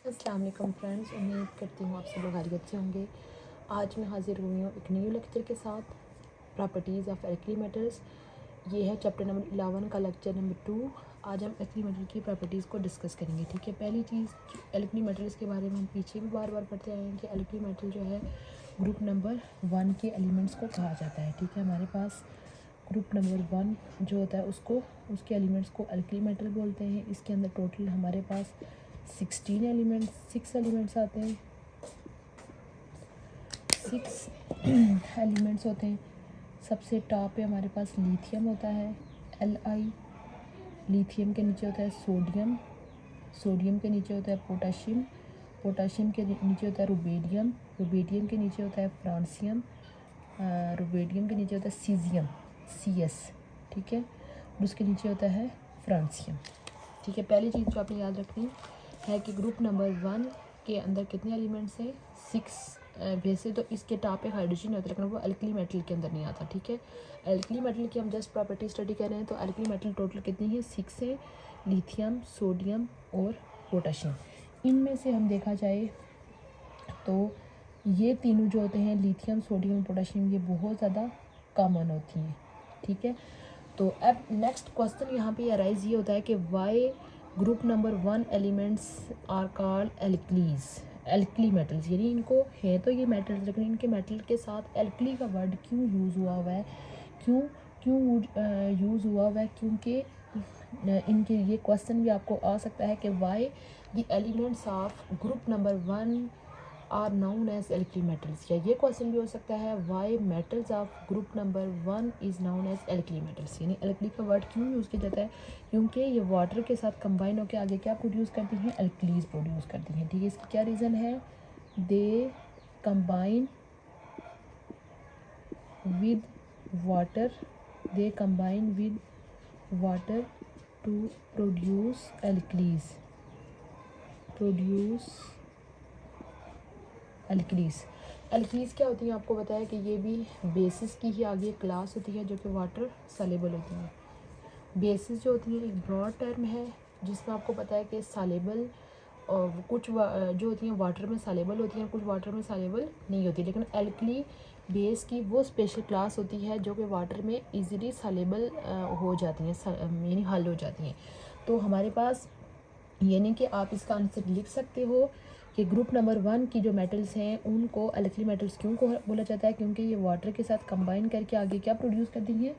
अस्सलाम वालेकुम फ्रेंड्स, उम्मीद करती हूँ आप सब लोग खैरियत से होंगे। आज मैं हाजिर हुई हूँ एक न्यू लेक्चर के साथ, प्रॉपर्टीज़ ऑफ एल्कली मेटल्स। ये है चैप्टर नंबर 11 का लेक्चर नंबर 2। आज हम एल्कली मेटल की प्रॉपर्टीज़ को डिस्कस करेंगे। ठीक है, पहली चीज़ एल्कली मेटल्स के बारे में हम पीछे भी बार बार पढ़ते आए हैं कि एल्कली मेटल जो है ग्रुप नंबर 1 के एलिमेंट्स को कहा जाता है। ठीक है, हमारे पास ग्रुप नंबर 1 जो होता है उसके एलिमेंट्स को एल्कली मेटल बोलते हैं। इसके अंदर टोटल हमारे पास 6 एलिमेंट्स आते हैं। 6 एलिमेंट्स होते हैं। सबसे टॉप पे हमारे पास लिथियम होता है, Li। लिथियम के नीचे होता है सोडियम, सोडियम के नीचे होता है पोटाशियम, पोटाशियम के नीचे होता है रुबेडियम, रुबेडियम के नीचे होता है फ्रांसियम, रुबेडियम के नीचे होता है सीजियम, Cs। ठीक है, और उसके नीचे होता है फ्रांसियम। ठीक है, पहली चीज़ जो आपने याद रखनी है कि ग्रुप नंबर 1 के अंदर कितने एलिमेंट्स हैं? 6। वैसे तो इसके टॉप पे हाइड्रोजन होता है, लेकिन वो एल्कली मेटल के अंदर नहीं आता। ठीक है, एल्कली मेटल की हम जस्ट प्रॉपर्टी स्टडी कर रहे हैं। तो एल्कली मेटल टोटल कितनी है? 6 है, लिथियम, सोडियम और पोटाशियम। इनमें से हम देखा जाए तो ये तीनों जो होते हैं लिथियम, सोडियम, पोटाशियम, ये बहुत ज़्यादा कॉमन होती हैं। ठीक है, तो अब नेक्स्ट क्वेश्चन यहाँ पे अराइज ये होता है कि why group number 1 elements are called alkalis, alkali metals. यानी इनको है तो ये मेटल्स, लेकिन इनके मेटल के साथ एल्कली का वर्ड क्यों यूज़ हुआ हुआ है? क्यों क्यों यूज़ हुआ हुआ है? क्योंकि इनके ये क्वेश्चन भी आपको आ सकता है कि why the elements of group number 1 are known as alkali metals. या ये क्वेश्चन भी हो सकता है why metals of group number 1 is known as alkali metals. यानी एल्कली का वर्ड क्यों यूज़ किया जाता है? क्योंकि ये वाटर के साथ कंबाइन होकर आगे क्या प्रोड्यूस करती हैं? एल्कलीज प्रोड्यूस करती हैं। ठीक है, इसकी क्या रीज़न है? They combine with water, they combine with water to produce alkalis, produce alkalis. Alkalis क्या होती हैं? आपको बताया कि ये भी बेसिस की ही आगे क्लास होती है जो कि वाटर सॉल्युबल होती हैं। बेसिस जो होती है एक ब्रॉड टर्म है जिसमें आपको पता है कि सॉल्युबल और कुछ जो होती हैं वाटर में सॉल्युबल होती हैं, कुछ वाटर में सॉल्युबल नहीं होती। लेकिन एल्कली बेस की वो स्पेशल क्लास होती है जो कि वाटर में इजीली सॉल्युबल हो जाती हैं, यानी हल हो जाती हैं। तो हमारे पास यानी कि आप इसका आंसर लिख सकते हो कि ग्रुप नंबर 1 की जो मेटल्स हैं उनको एल्कली मेटल्स क्यों को बोला जाता है? क्योंकि ये वाटर के साथ कंबाइन करके आगे क्या प्रोड्यूस करती हैं?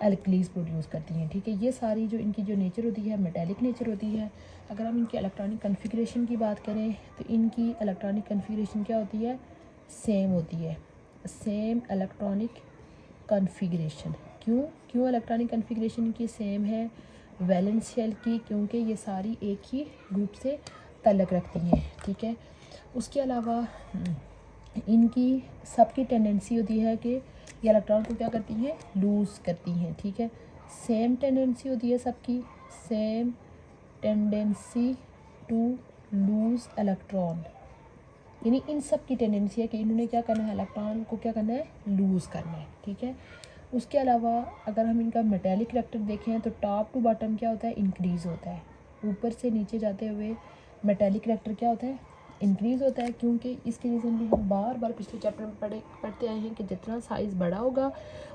एल्कलीज प्रोड्यूस करती हैं। ठीक है, ये सारी जो इनकी जो नेचर होती है मेटेलिक नेचर होती है। अगर हम इनकी इलेक्ट्रॉनिक कन्फिग्रेशन की बात करें तो इनकी इलेक्ट्रॉनिक कन्फिग्रेशन क्या होती है? सेम होती है, सेम इलेक्ट्रॉनिक कन्फिग्रेशन। क्यों क्यों इलेक्ट्रॉनिक कन्फिग्रेशन इनकी सेम है? वैलेंस शेल की, क्योंकि ये सारी एक ही ग्रुप से ताल्लुक़ रखती हैं। ठीक है, उसके अलावा इनकी सबकी टेंडेंसी होती है कि ये इलेक्ट्रॉन को क्या करती हैं? लूज़ करती हैं। ठीक है, सेम टेंडेंसी होती है सबकी, same tendency to lose electron. यानी इन सब की टेंडेंसी है कि इन्होंने क्या करना है? इलेक्ट्रॉन को क्या करना है? लूज़ करना है। ठीक है, उसके अलावा अगर हम इनका मेटेलिक करैक्टर देखें तो टॉप टू बॉटम क्या होता है? इंक्रीज़ होता है। ऊपर से नीचे जाते हुए मेटेलिक करैक्टर क्या होता है? इंक्रीज़ होता है। क्योंकि इसके रीज़न भी हम बार बार पिछले चैप्टर में पढ़ते आए हैं कि जितना साइज़ बड़ा होगा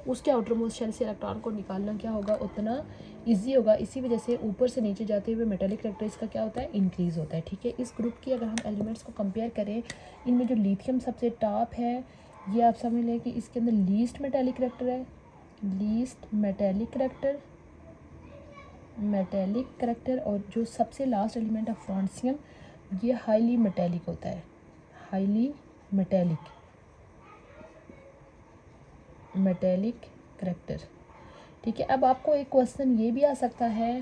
उसके आउटर मोस्ट शेल से इलेक्ट्रॉन को निकालना क्या होगा? उतना ईजी होगा। इसी वजह से ऊपर से नीचे जाते हुए मेटेलिक करैक्टर इसका क्या होता है? इंक्रीज़ होता है। ठीक है, इस ग्रुप की अगर हम एलिमेंट्स को कंपेयर करें, इनमें जो लिथियम सबसे टॉप है, ये आप समझ लें कि इसके अंदर लीस्ट मेटेलिक करैक्टर है, लीस्ट मेटेलिक करैक्टर। और जो सबसे लास्ट एलिमेंट है फ्रांसियम, ये हाईली मेटेलिक होता है, हाईली मेटेलिक करैक्टर। ठीक है, अब आपको एक क्वेश्चन ये भी आ सकता है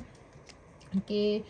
कि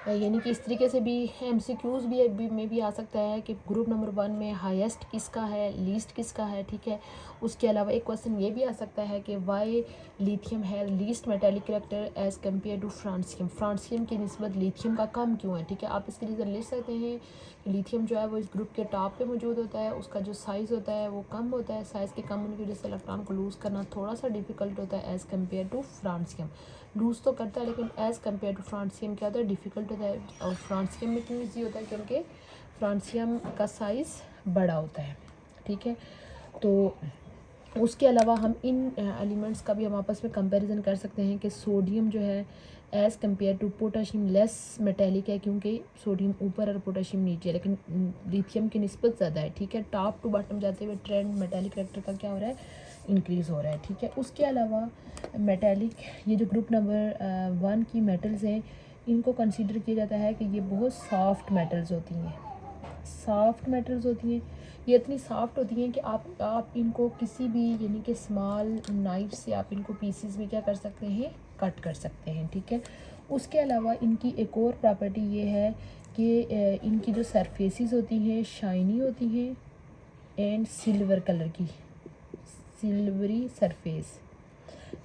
यानी कि इस तरीके से भी MCQs भी में भी आ सकता है कि ग्रुप नंबर 1 में हाईएस्ट किसका है, लीस्ट किसका है। ठीक है, उसके अलावा एक क्वेश्चन ये भी आ सकता है कि वाई लिथियम है least metallic character as compare to francium, francium की निस्बत लिथियम का कम क्यों है। ठीक है, आप इसके रीज़न लिख सकते हैं कि लिथियम जो है वो इस ग्रुप के टॉप पे मौजूद होता है, उसका जो साइज़ होता है वो कम होता है, साइज़ के कम होने की वजह से इलेक्ट्रॉन को लूज़ करना थोड़ा सा डिफिकल्ट होता है as compare to francium. Lose तो करता है लेकिन एज़ कम्पेयर टू फ्रांसियम क्या होता है? डिफ़िकल्ट होता है और फ्रांसियम में क्यों ईजी होता है, क्योंकि फ्रांसियम का साइज़ बड़ा होता है, ठीक है। तो उसके अलावा हम इन एलिमेंट्स का भी हम आपस में कंपैरिजन कर सकते हैं कि सोडियम जो है as compare to potassium less metallic है, क्योंकि सोडियम ऊपर और पोटाशियम नीचे है, लेकिन लिथियम की निस्बत ज़्यादा है, ठीक है। टॉप टू बॉटम जाते हुए ट्रेंड मेटेलिक करेक्टर का क्या हो रहा है, इंक्रीज़ हो रहा है, ठीक है। उसके अलावा मेटेलिक, ये जो ग्रुप नंबर 1 की मेटल्स हैं, इनको कंसीडर किया जाता है कि ये बहुत सॉफ्ट मेटल्स होती हैं, सॉफ्ट मेटल्स होती हैं। ये इतनी सॉफ्ट होती हैं कि आप इनको किसी भी यानी कि स्मॉल नाइफ से आप इनको पीसीज में क्या कर सकते हैं, कट कर सकते हैं, ठीक है। उसके अलावा इनकी एक और प्रॉपर्टी ये है कि इनकी जो सरफेसेस होती हैं शाइनी होती हैं एंड सिल्वर कलर की, सिल्वरी सरफेस,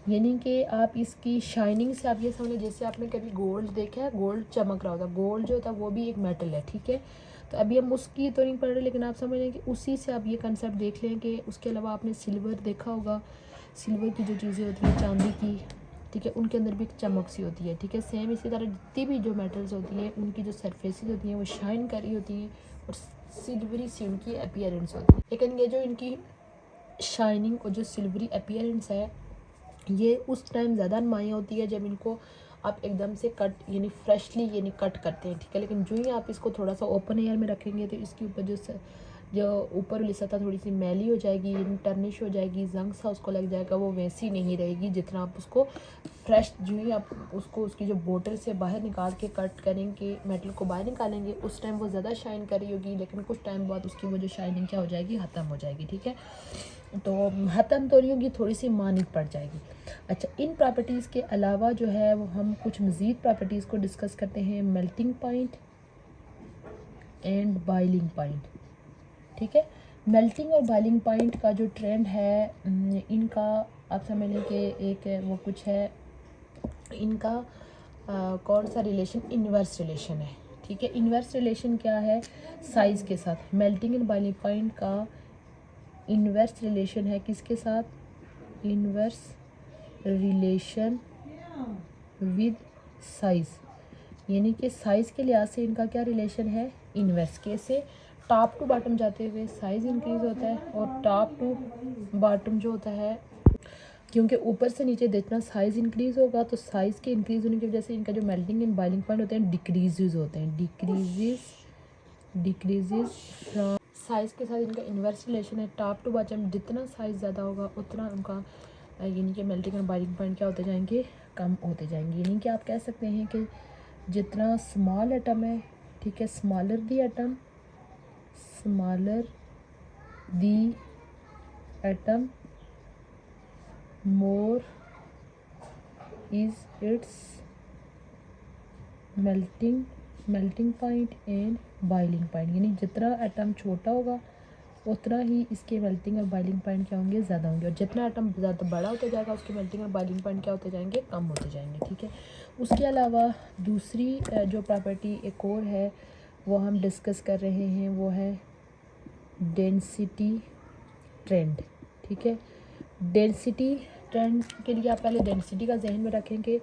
यानी कि आप इसकी शाइनिंग से आप ये समझ, जैसे आपने कभी गोल्ड देखा है, गोल्ड चमक रहा होता है, गोल्ड जो होता है वो भी एक मेटल है, ठीक है। तो अभी हम उसकी तो नहीं पढ़ रहे, लेकिन आप समझ लें कि उसी से आप ये कंसेप्ट देख लें कि उसके अलावा आपने सिल्वर देखा होगा, सिल्वर की जो चीज़ें होती हैं चांदी की, ठीक है, उनके अंदर भी एक चमक सी होती है, ठीक है। सेम इसी तरह जितनी भी जो मेटल्स होती हैं उनकी जो सरफेसेस होती हैं वो शाइन कर रही होती हैं और सिल्वरी सी उनकी अपीयरेंस होती है। लेकिन ये जो इनकी शाइनिंग और जो सिल्वरी अपीयरेंस है ये उस टाइम ज़्यादा नुमायाँ होती है जब इनको आप एकदम से कट यानी फ्रेशली यानी कट करते हैं, ठीक है। लेकिन जो ही आप इसको थोड़ा सा ओपन एयर में रखेंगे तो इसके ऊपर जो ऊपर वाली सतह थोड़ी सी मैली हो जाएगी, टर्निश हो जाएगी, जंग सा उसको लग जाएगा, वो वैसी नहीं रहेगी जितना आप उसको फ्रेश जो ही आप उसको उसकी जो बोतल से बाहर निकाल के कट करेंगे, मेटल को बाहर निकालेंगे, उस टाइम वो ज़्यादा शाइन कर रही होगी, लेकिन कुछ टाइम बाद उसकी वो जो शाइनिंग क्या हो जाएगी, ख़त्म हो जाएगी, ठीक है। तो ख़त्म तो नहीं होगी, थोड़ी सी मानी पड़ जाएगी। अच्छा, इन प्रॉपर्टीज़ के अलावा जो है वो हम कुछ मज़ीद प्रॉपर्टीज़ को डिस्कस करते हैं, melting point and boiling point, ठीक है। मेल्टिंग और बॉइलिंग पॉइंट का जो ट्रेंड है इनका आप समझ लें कि एक वो कुछ है, इनका कौन सा रिलेशन, इन्वर्स रिलेशन है, ठीक है। इन्वर्स रिलेशन क्या है, साइज़ के साथ। मेल्टिंग एंड बॉइलिंग पॉइंट का इन्वर्स रिलेशन है किसके साथ, इन्वर्स रिलेशन विद साइज़, यानी कि साइज़ के लिहाज से इनका क्या रिलेशन है, इन्वर्स। कैसे, टॉप टू बॉटम जाते हुए साइज़ इंक्रीज़ होता है और टॉप टू बॉटम जो होता है, क्योंकि ऊपर से नीचे जितना साइज़ इंक्रीज़ होगा तो साइज़ के इंक्रीज़ होने की वजह से इनका जो मेल्टिंग एंड बॉइलिंग पॉइंट होते हैं डिक्रीज़ होते हैं, डिक्रीज़ फ्रॉम साइज़ के साथ इनका इन्वर्स रिलेशन है। टॉप टू बॉटम जितना साइज़ ज़्यादा होगा उतना उनका यानी कि मेल्टिंग एंड बॉइलिंग पॉइंट क्या होते जाएंगे, कम होते जाएंगे। यानी कि आप कह सकते हैं कि जितना स्मॉल एटम है, ठीक है, smaller the atom, smaller the atom more is it's melting point and boiling point, यानी जितना एटम छोटा होगा उतना ही इसके मेल्टिंग और बॉइलिंग पॉइंट क्या होंगे, ज़्यादा होंगे, और जितना एटम ज़्यादा बड़ा होता जाएगा उसके मेल्टिंग और बॉइलिंग पॉइंट क्या होते जाएंगे, कम होते जाएंगे, ठीक है। उसके अलावा दूसरी जो प्रॉपर्टी एक और है वो हम डिस्कस कर रहे हैं, वो है डेंसिटी ट्रेंड, ठीक है। डेंसिटी ट्रेंड के लिए आप पहले डेंसिटी का जहन में रखें कि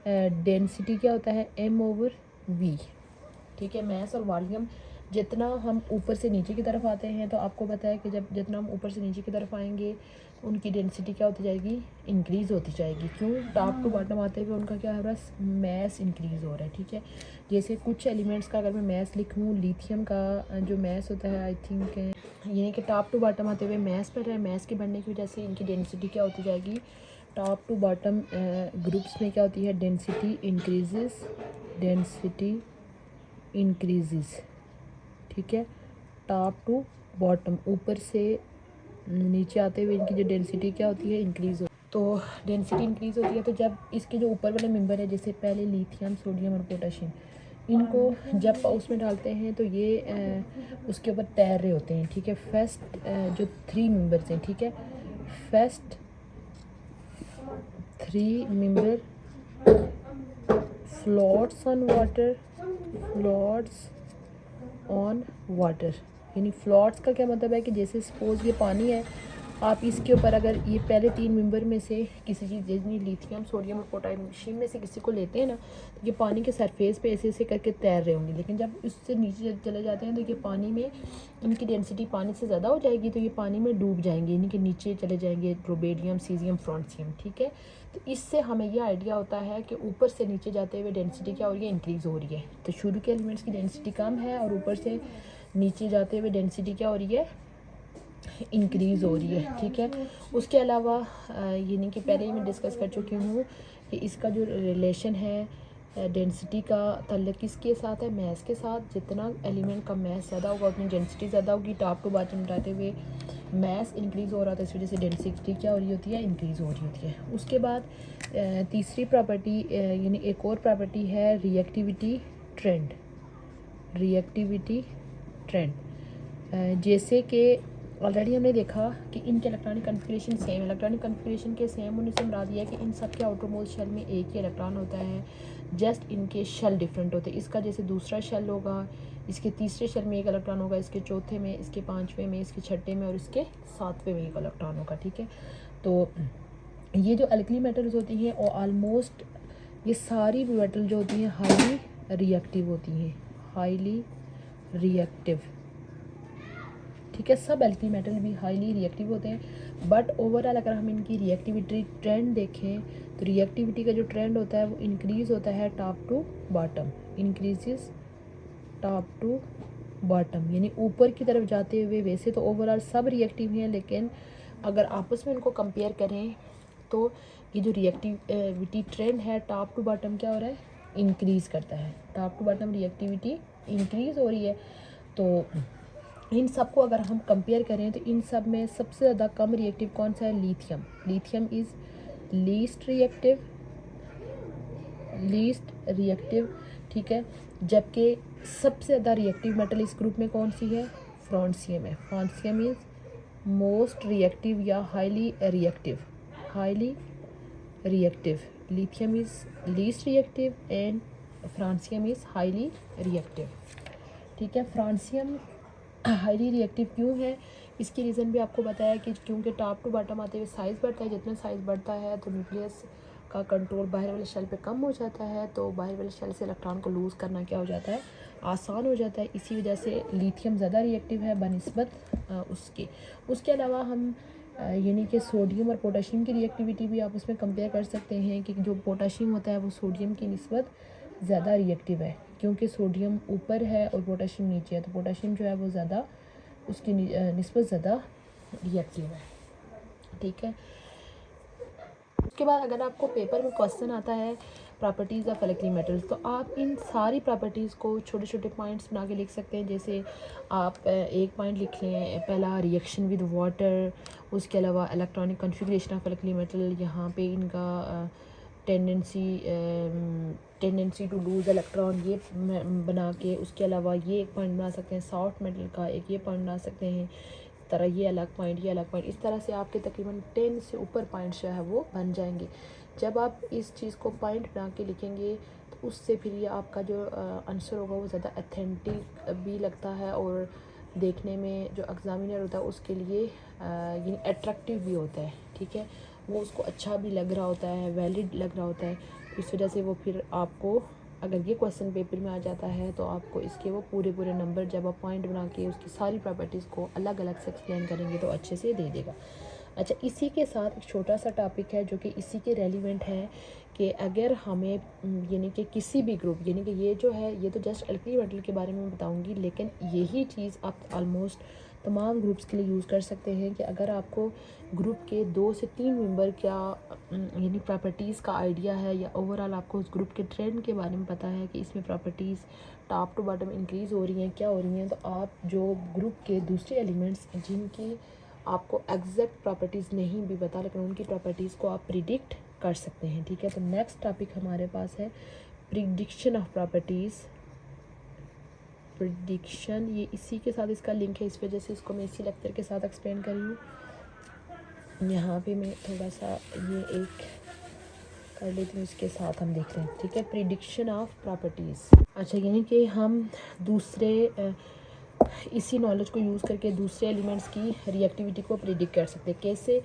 डेंसिटी क्या होता है, m/v, ठीक है। मैस और वॉल्यूम, जितना हम ऊपर से नीचे की तरफ आते हैं तो आपको पता है कि जब जितना हम ऊपर से नीचे की तरफ आएंगे उनकी डेंसिटी क्या होती जाएगी, इंक्रीज़ होती जाएगी। क्यों, टॉप टू बॉटम आते हुए उनका क्या हो रहा है, मैस इंक्रीज़ हो रहा है, ठीक है। जैसे कुछ एलिमेंट्स का अगर मैं मैस लिखूँ, लिथियम का जो मैस होता है आई थिंक यानी कि टॉप टू बॉटम आते हुए मैस बढ़ रहा है, मैस के बढ़ने की वजह से इनकी डेंसिटी क्या होती जाएगी, टॉप टू बॉटम ग्रुप्स में क्या होती है, डेंसिटी इंक्रीजेस, ठीक है। टॉप टू बॉटम, ऊपर से नीचे आते हुए इनकी जो डेंसिटी क्या होती है, इंक्रीज़ हो, तो डेंसिटी इंक्रीज़ होती है। तो जब इसके जो ऊपर वाले मेंबर है, जैसे पहले लिथियम, सोडियम और पोटेशियम, इनको जब उसमें डालते हैं तो ये उसके ऊपर तैर रहे होते हैं, ठीक है। फर्स्ट जो 3 मेंबर्स हैं, ठीक है, first 3 member floats on water, यानी फ्लोट्स का क्या मतलब है कि जैसे सपोज ये पानी है आप इसके ऊपर अगर ये पहले 3 मेंबर में से किसी चीज़ जैसे लिथियम, सोडियम और पोटेशियम में से किसी को लेते हैं ना, तो ये पानी के सरफेस पे ऐसे ऐसे करके तैर रहे होंगे, लेकिन जब उससे नीचे चले जाते हैं तो ये पानी में इनकी डेंसिटी पानी से ज़्यादा हो जाएगी, तो ये पानी में डूब जाएंगे, इनके नीचे चले जाएंगे रुबेडियम, सीजियम, फ्रांसियम। ठीक है, तो इससे हमें यह आइडिया होता है कि ऊपर से नीचे जाते हुए डेंसिटी क्या हो रही है, इंक्रीज़ हो रही है। तो शुरू के एलिमेंट्स की डेंसिटी कम है और ऊपर से नीचे जाते हुए डेंसिटी क्या हो रही है, इंक्रीज़ हो रही है। ठीक है, उसके अलावा यानी कि पहले ही मैं डिस्कस कर चुकी हूँ कि इसका जो रिलेशन है डेंसिटी का ताल्लुक किसके साथ है, मैस के साथ। जितना एलिमेंट का मैस ज़्यादा होगा उतनी डेंसिटी ज़्यादा होगी। टॉप टू बॉटम उठाते हुए मैस इंक्रीज़ हो रहा था, इस वजह से डेंसिटी क्या हो रही होती है, इंक्रीज़ हो रही होती है। उसके बाद तीसरी प्रॉपर्टी यानी एक और प्रॉपर्टी है रिएक्टिविटी ट्रेंड। रिएक्टिविटी ट्रेंड जैसे कि ऑलरेडी हमने देखा कि इनके electronic configuration same, electronic configuration के सेम होने से मुराद ये है कि इन सब के आउटरमोस्ट शेल में एक ही इलेक्ट्रॉन होता है, जस्ट इनके शेल डिफरेंट होते हैं। इसका जैसे दूसरा शेल होगा, इसके तीसरे शेल में एक इलेक्ट्रॉन होगा, इसके चौथे में, इसके पाँचवें में, इसके छठे में और इसके सातवें में एक इलेक्ट्रॉन होगा। ठीक है, तो ये जो अल्कली मेटल्स होती हैं और ऑलमोस्ट ये सारी मेटल जो होती हैं हाईली रिएक्टिव होती हैं, हाईली रिएक्टिव। ठीक है, सब एल्कली मेटल भी हाईली रिएक्टिव होते हैं, बट ओवरऑल अगर हम इनकी रिएक्टिविटी ट्रेंड देखें तो रिएक्टिविटी का जो ट्रेंड होता है वो इंक्रीज़ होता है top to bottom, increases top to bottom, यानी ऊपर की तरफ जाते हुए। वैसे तो ओवरऑल सब रिएक्टिव हैं, लेकिन अगर आपस में इनको कंपेयर करें तो ये जो रिएक्टिविटी ट्रेंड है टॉप टू बॉटम क्या हो रहा है, इंक्रीज़ करता है। Top to bottom reactivity increase हो रही है। तो इन सब को अगर हम कंपेयर करें तो इन सब में सबसे ज़्यादा कम रिएक्टिव कौन सा है, lithium. Lithium is least reactive. ठीक है, जबकि सबसे ज़्यादा रिएक्टिव मेटल इस ग्रुप में कौन सी है, फ्रांसियम है। फ्रांसियम इज़ मोस्ट रिएक्टिव या highly reactive. Lithium is least reactive and francium is highly reactive. ठीक है, फ्रांसियम हाईली रिएक्टिव क्यों है, इसकी रीज़न भी आपको बताया कि क्योंकि टॉप टू बॉटम आते हुए साइज़ बढ़ता है, जितना साइज़ बढ़ता है तो न्यूक्लियस का कंट्रोल बाहर वाले शेल पे कम हो जाता है, तो बाहर वाले शेल से इलेक्ट्रॉन को लूज़ करना क्या हो जाता है, आसान हो जाता है। इसी वजह से लिथियम ज़्यादा रिएक्टिव है बनिस्बत उसके। उसके अलावा हम यानी कि सोडियम और पोटाशियम की रिएक्टिविटी भी आप उसमें कंपेयर कर सकते हैं कि जो पोटाशियम होता है वो सोडियम की निस्बत ज़्यादा रिएक्टिव है, क्योंकि सोडियम ऊपर है और पोटाशियम नीचे है, तो पोटाशियम जो है वो ज़्यादा उसकी निस्बत ज़्यादा रिएक्टिव है। ठीक है, उसके बाद अगर आपको पेपर में क्वेश्चन आता है प्रॉपर्टीज़ ऑफ अल्कली मेटल्स, तो आप इन सारी प्रॉपर्टीज़ को छोटे छोटे पॉइंट्स बना के लिख सकते हैं। जैसे आप एक पॉइंट लिख लें, पहला रिएक्शन विद वाटर, उसके अलावा electronic configuration of alkali metal, यहाँ पे इनका टेंडेंसी टू लूज़ इलेक्ट्रॉन ये बना के, उसके अलावा ये एक पॉइंट बना सकते हैं सॉफ्ट मेटल का, एक ये पॉइंट बना सकते हैं तरह, ये अलग पॉइंट, ये अलग पॉइंट। इस तरह से आपके तकरीबन 10 से ऊपर पॉइंट्स जो है वो बन जाएंगे। जब आप इस चीज़ को पॉइंट बना के लिखेंगे तो उससे फिर ये आपका जो आंसर होगा वो ज़्यादा अथेंटिक भी लगता है और देखने में जो एग्ज़ामिनर होता है उसके लिए ये अट्रैक्टिव भी होता है। ठीक है, वो उसको अच्छा भी लग रहा होता है, वैलिड लग रहा होता है। इस वजह से वो फिर आपको अगर ये क्वेश्चन पेपर में आ जाता है तो आपको इसके वो पूरे नंबर जब आप पॉइंट बना के उसकी सारी प्रॉपर्टीज़ को अलग अलग से एक्सप्लेन करेंगे तो अच्छे से दे देगा। अच्छा, इसी के साथ एक छोटा सा टॉपिक है जो कि इसी के रेलिवेंट है कि अगर हमें यानी कि किसी भी ग्रुप, यानी कि ये जो है ये तो जस्ट अल्कली मेटल के बारे में बताऊंगी, लेकिन यही चीज़ आप ऑलमोस्ट तमाम ग्रुप्स के लिए यूज़ कर सकते हैं कि अगर आपको ग्रुप के 2 से 3 मेंबर क्या यानी प्रॉपर्टीज़ का आइडिया है या ओवरऑल आपको उस ग्रुप के ट्रेंड के बारे में पता है कि इसमें properties top to bottom increase हो रही हैं, क्या हो रही हैं, तो आप जो ग्रुप के दूसरे एलिमेंट्स जिनकी आपको एग्जैक्ट प्रॉपर्टीज़ नहीं भी पता लेकिन उनकी प्रॉपर्टीज़ को आप प्रिडिक्ट कर सकते हैं। ठीक है, तो नेक्स्ट टॉपिक हमारे पास है प्रिडिक्शन ऑफ प्रॉपर्टीज़। प्रिडिक्शन ये इसी के साथ इसका लिंक है, इस वजह से इसको मैं इसी लेक्चर के साथ एक्सप्लेन कर रही हूँ। यहाँ पे मैं थोड़ा सा ये एक कर लेती हूँ, इसके साथ हम देख रहे हैं। ठीक है, प्रिडिक्शन ऑफ प्रॉपर्टीज़। अच्छा, यानी कि हम दूसरे इसी नॉलेज को यूज़ करके दूसरे एलिमेंट्स की रिएक्टिविटी को प्रिडिक्ट कर सकते हैं। कैसे?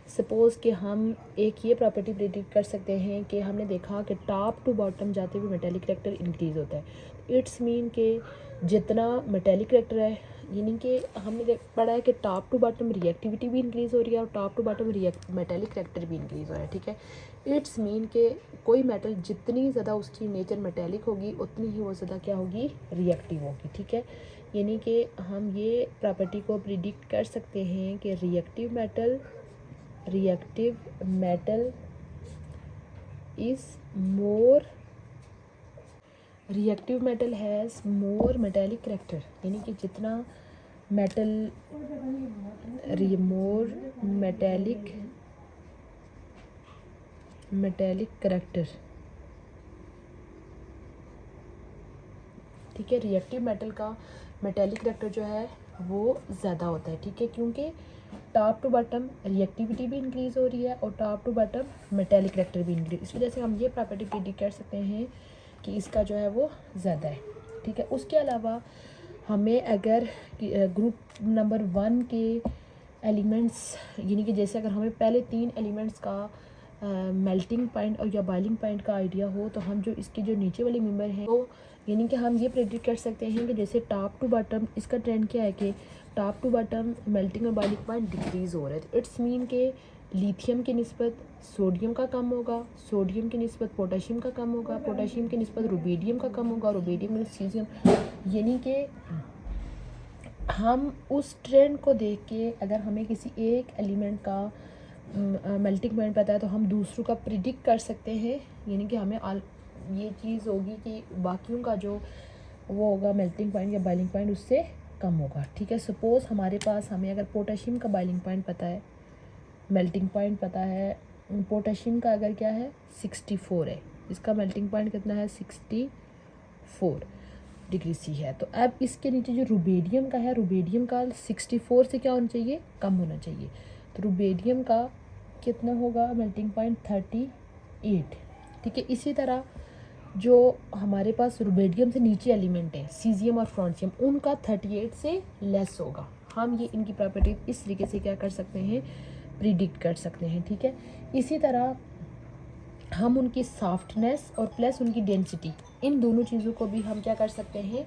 सपोज़ कि हम एक ये प्रॉपर्टी प्रिडिक्ट कर सकते हैं कि हमने देखा कि टॉप टू बॉटम जाते हुए मेटेलिक करेक्टर इंक्रीज़ होता है। इट्स मीन कि जितना मेटेलिक करेक्टर है, यानी कि हमने पढ़ा है कि टॉप टू बॉटम रिएक्टिविटी भी इंक्रीज़ हो रही है और top to bottom metallic character भी इंक्रीज़ हो रहा है। ठीक है, इट्स मीन कि कोई मेटल जितनी ज़्यादा उसकी नेचर मेटेलिक होगी उतनी ही वो ज़्यादा क्या होगी, रिएक्टिव होगी। ठीक है, यानी कि हम ये प्रॉपर्टी को प्रिडिक्ट कर सकते हैं कि reactive metal is more, reactive metal has more metallic character, यानी कि जितना मेटल मोर मेटेलिक करेक्टर। ठीक है, रिएक्टिव मेटल का मेटेलिक करेक्टर जो है वो ज़्यादा होता है। ठीक है, क्योंकि टॉप टू बॉटम रिएक्टिविटी भी इंक्रीज़ हो रही है और top to bottom metallic character भी इंक्रीज, इस वजह से हम ये प्रॉपर्टी प्रेडिक्ट कर सकते हैं कि इसका जो है वो ज़्यादा है। ठीक है, उसके अलावा हमें अगर ग्रुप नंबर 1 के एलिमेंट्स, यानी कि जैसे अगर हमें पहले 3 एलिमेंट्स का मेल्टिंग पॉइंट और या बॉइलिंग पॉइंट का आइडिया हो, तो हम जो इसके जो नीचे वाले मेंबर हैं तो यानी कि हम ये प्रेडिक्ट कर सकते हैं कि जैसे टॉप टू बॉटम इसका ट्रेंड क्या है कि टॉप टू बॉटम मेल्टिंग और बॉइलिंग पॉइंट डिक्रीज़ हो रहा है। इट्स मीन के लिथियम की निस्बत सोडियम का कम होगा, सोडियम की निस्बत पोटेशियम का कम होगा, पोटेशियम की निस्बत रुबीडियम का कम होगा, रुबीडियम में सीजियम, यानी कि हम उस ट्रेंड को देख के अगर हमें किसी एक एलिमेंट का मेल्टिंग पॉइंट पता है तो हम दूसरों का प्रिडिक्ट कर सकते हैं, यानी कि हमें ये चीज़ होगी कि बाकियों का जो वो होगा मेल्टिंग पॉइंट या बॉइलिंग पॉइंट उससे कम होगा। ठीक है, सपोज़ हमारे पास हमें अगर पोटेशियम का बॉइलिंग पॉइंट पता है, मेल्टिंग पॉइंट पता है, पोटेशियम का अगर क्या है 64 है, इसका मेल्टिंग पॉइंट कितना है 64 डिग्री सी है, तो अब इसके नीचे जो रुबीडियम का है, रुबीडियम का 64 से क्या होना चाहिए, कम होना चाहिए, तो रुबीडियम का कितना होगा मेल्टिंग पॉइंट 38। ठीक है, इसी तरह जो हमारे पास रुबीडियम से नीचे एलिमेंट है सीजियम और फ्रांसियम, उनका 38 से लेस होगा। हम ये इनकी प्रॉपर्टी इस तरीके से क्या कर सकते हैं, प्रिडिक्ट कर सकते हैं। ठीक है, इसी तरह हम उनकी सॉफ्टनेस और प्लस उनकी डेंसिटी, इन दोनों चीज़ों को भी हम क्या कर सकते हैं,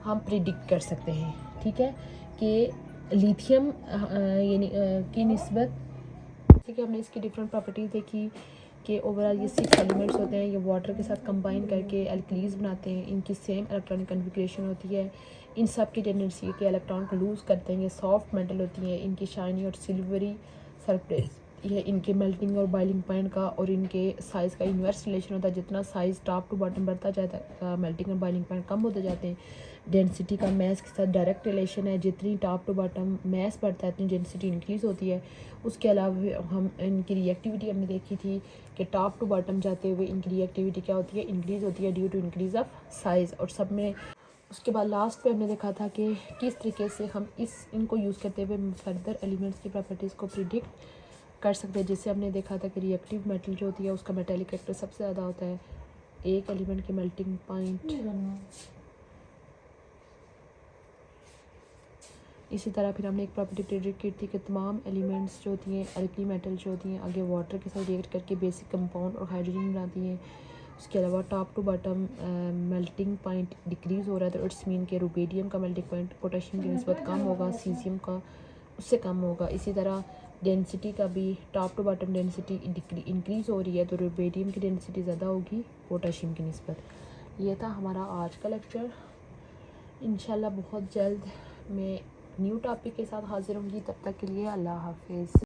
हम प्रिडिक्ट कर सकते हैं। ठीक है, कि लिथियम यानी की निस्बत, ठीक है, हमने इसकी डिफरेंट प्रॉपर्टीज़ देखी कि ओवरऑल ये 6 एलिमेंट्स होते हैं, ये वाटर के साथ कंबाइन करके एल्कलीज बनाते हैं, इनकी सेम इलेक्ट्रॉनिक कन्फिग्रेशन होती है, इन सब की टेंडेंसी है कि इलेक्ट्रॉन को लूज़ करते हैं, ये सॉफ्ट मेटल होती है, इनकी शाइनी और सिल्वरी सरफेस, ये इनके मेल्टिंग और बॉइलिंग पॉइंट का और इनके साइज़ का इन्वर्स रिलेशन होता है, जितना साइज़ टॉप टू बॉटम बढ़ता जाता है मेल्टिंग और बॉइलिंग पॉइंट कम होते जाते हैं। डेंसिटी का मैस के साथ डायरेक्ट रिलेशन है, जितनी टॉप टू बॉटम मैस बढ़ता है उतनी डेंसिटी इंक्रीज़ होती है। उसके अलावा हम इनकी रिएक्टिविटी हमने देखी थी कि टॉप टू बॉटम जाते हुए इनकी रिएक्टिविटी क्या होती है, इंक्रीज़ होती है due to increase of size और सब में। उसके बाद लास्ट पे हमने देखा था कि किस तरीके से हम इनको यूज़ करते हुए फर्दर एलिमेंट्स की प्रॉपर्टीज़ को प्रिडिक्ट कर सकते हैं। जैसे हमने देखा था कि रिएक्टिव मेटल जो होती है उसका मेटेलिक करेक्टर सबसे ज़्यादा होता है, एक एलिमेंट के मेल्टिंग पॉइंट। इसी तरह फिर हमने एक प्रॉपर्टी प्रेडिक्ट की थी कि तमाम एलिमेंट्स जो होती हैं अल्कली मेटल जो होती हैं आगे वाटर के साथ रिएक्ट करके बेसिक कंपाउंड और हाइड्रोजन बनाती हैं। उसके अलावा top to bottom melting point decrease हो रहा है, तो इट्स मीन के रुबीडियम का मेल्टिंग पॉइंट पोटेशियम की निस्बत कम होगा, सीजियम का उससे कम होगा। इसी तरह डेंसिटी का भी top to bottom density increase हो रही है, तो रुबीडियम की डेंसिटी ज़्यादा होगी पोटेशियम की निस्बत। ये था हमारा आज का लेक्चर। इंशाल्लाह बहुत जल्द मैं न्यू टॉपिक के साथ हाज़िर होंगी, तब तक के लिए अल्लाह हाफिज़।